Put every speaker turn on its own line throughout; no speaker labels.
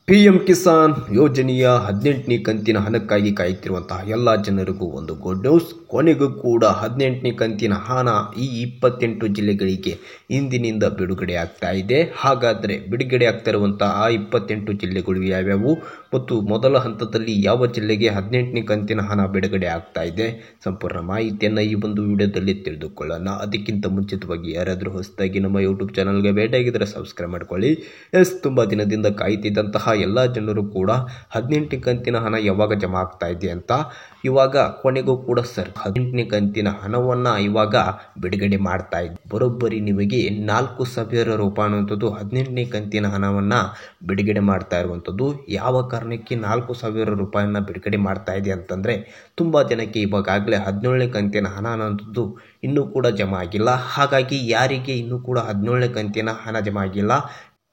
PM Kisan ಯೋಜನೆಯ 18ನೇ ಕಂತಿನ ಹಣಕ್ಕಾಗಿ ಕಾಯುತ್ತಿರುವಂತಹ ಎಲ್ಲ ಜನರಿಗೂ ಒಂದು ಗುಡ್ ನ್ಯೂಸ್. ಕೊನೆಗೂ ಕೂಡ 18ನೇ ಕಂತಿನ ಹಣ ಈ 28 ಜಿಲ್ಲೆಗಳಿಗೆ ಇಂದಿನಿಂದ ಬಿಡುಗಡೆ ಆಗ್ತಾ ಇದೆ. ಹಾಗಾದರೆ ಬಿಡುಗಡೆ ಆಗ್ತಾ ಇರುವಂತಹ ಆ 28 ಜಿಲ್ಲೆಗಳು ಯಾವ್ಯಾವು ಮತ್ತು ಮೊದಲ ಹಂತದಲ್ಲಿ ಯಾವ ಜಿಲ್ಲೆಗೆ 18ನೇ ಕಂತಿನ ಹಣ ಬಿಡುಗಡೆ ಆಗ್ತಾ ಇದೆ, ಸಂಪೂರ್ಣ ಮಾಹಿತಿಯನ್ನು ಈ ಒಂದು ವಿಡಿಯೋದಲ್ಲಿ ತಿಳಿದುಕೊಳ್ಳೋಣ. ಅದಕ್ಕಿಂತ ಮುಂಚಿತವಾಗಿ ಯಾರಾದರೂ ಹೊಸದಾಗಿ ನಮ್ಮ ಯೂಟ್ಯೂಬ್ ಚಾನಲ್ಗೆ ಭೇಟಿಯಾಗಿದ್ದರೆ ಸಬ್ಸ್ಕ್ರೈಬ್ ಮಾಡ್ಕೊಳ್ಳಿ. ತುಂಬ ದಿನದಿಂದ ಕಾಯ್ತಿದ್ದಂತಹ ಎಲ್ಲ ಜನರು ಕೂಡ 18ನೇ ಕಂತಿನ ಹಣ ಯಾವಾಗ ಜಮಾ ಆಗ್ತಾ ಇದೆ ಅಂತ ಇವಾಗ ಕೊನೆಗೂ ಕೂಡ 18ನೇ ಕಂತಿನ ಹಣವನ್ನು ಇವಾಗ ಬಿಡುಗಡೆ ಮಾಡ್ತಾ ಇದೆ. ಬರೋಬ್ಬರಿ ನಿಮಗೆ 4,000 ರೂಪಾಯಿ ಅನ್ನುವಂಥದ್ದು 18ನೇ ಕಂತಿನ ಹಣವನ್ನು ಬಿಡುಗಡೆ ಮಾಡ್ತಾ ಇರುವಂಥದ್ದು. ಯಾವ ಕಾರಣಕ್ಕೆ 4,000 ರೂಪಾಯಿನ ಬಿಡುಗಡೆ ಮಾಡ್ತಾ ಇದೆ ಅಂತಂದರೆ, ತುಂಬ ಜನಕ್ಕೆ ಇವಾಗಲೇ 17ನೇ ಕಂತಿನ ಹಣ ಅನ್ನೋಂಥದ್ದು ಇನ್ನೂ ಕೂಡ ಜಮಾ ಆಗಿಲ್ಲ. ಹಾಗಾಗಿ ಯಾರಿಗೆ ಇನ್ನೂ ಕೂಡ 17ನೇ ಕಂತಿನ ಹಣ ಜಮಾ ಆಗಿಲ್ಲ,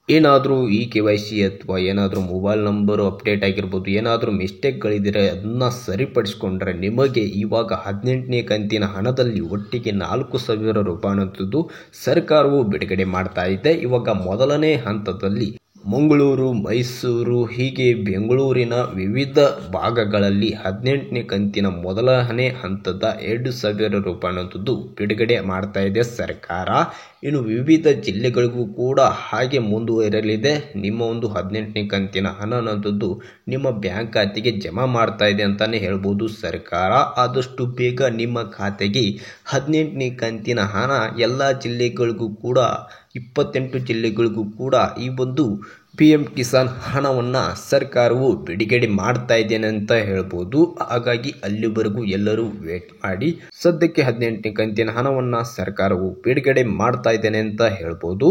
ಏನಾದರೂ ಈ KYC ಅಥವಾ ಏನಾದರೂ ಮೊಬೈಲ್ ನಂಬರು ಅಪ್ಡೇಟ್ ಆಗಿರ್ಬೋದು, ಏನಾದರೂ ಮಿಸ್ಟೇಕ್ಗಳಿದ್ದರೆ ಅದನ್ನು ಸರಿಪಡಿಸ್ಕೊಂಡ್ರೆ ನಿಮಗೆ ಇವಾಗ 18ನೇ ಕಂತಿನ ಹಣದಲ್ಲಿ ಒಟ್ಟಿಗೆ 4,000 ರೂಪಾಯಿ ಅನ್ನೋಂಥದ್ದು ಸರ್ಕಾರವು ಬಿಡುಗಡೆ ಮಾಡ್ತಾ ಇದೆ. ಇವಾಗ ಮೊದಲನೇ ಹಂತದಲ್ಲಿ ಮಂಗಳೂರು, ಮೈಸೂರು ಹೀಗೆ ಬೆಂಗಳೂರಿನ ವಿವಿಧ ಭಾಗಗಳಲ್ಲಿ 18ನೇ ಕಂತಿನ ಮೊದಲನೇ ಹಂತದ 2,000 ರೂಪಾಯಿ ಅನ್ನೋಂಥದ್ದು ಬಿಡುಗಡೆ ಮಾಡ್ತಾ ಇದೆ ಸರ್ಕಾರ. ಇನ್ನು ವಿವಿಧ ಜಿಲ್ಲೆಗಳಿಗೂ ಕೂಡ ಹಾಗೆ ಮುಂದುವರೆಯಲಿದೆ. ನಿಮ್ಮ ಒಂದು 18ನೇ ಕಂತಿನ ಹಣ ಅನ್ನೋಂಥದ್ದು ನಿಮ್ಮ ಬ್ಯಾಂಕ್ ಖಾತೆಗೆ ಜಮಾ ಮಾಡ್ತಾ ಇದೆ ಅಂತಲೇ ಹೇಳ್ಬೋದು ಸರ್ಕಾರ. ಆದಷ್ಟು ಬೇಗ ನಿಮ್ಮ ಖಾತೆಗೆ 18ನೇ ಕಂತಿನ ಹಣ ಎಲ್ಲ ಜಿಲ್ಲೆಗಳಿಗೂ ಕೂಡ 28 ಜಿಲ್ಲೆಗಳಿಗೂ ಕೂಡ ಈ ಒಂದು PM ಕಿಸಾನ್ ಹಣವನ್ನು ಸರ್ಕಾರವು ಬಿಡುಗಡೆ ಮಾಡ್ತಾ ಇದ್ದೇನೆ ಅಂತ ಹೇಳ್ಬೋದು. ಹಾಗಾಗಿ ಅಲ್ಲಿವರೆಗೂ ಎಲ್ಲರೂ ವೇಟ್ ಮಾಡಿ. ಸದ್ಯಕ್ಕೆ 18ನೇ ಕಂತಿನ ಹಣವನ್ನು ಸರ್ಕಾರವು ಬಿಡುಗಡೆ ಮಾಡ್ತಾ ಇದ್ದೇನೆ ಅಂತ ಹೇಳ್ಬೋದು.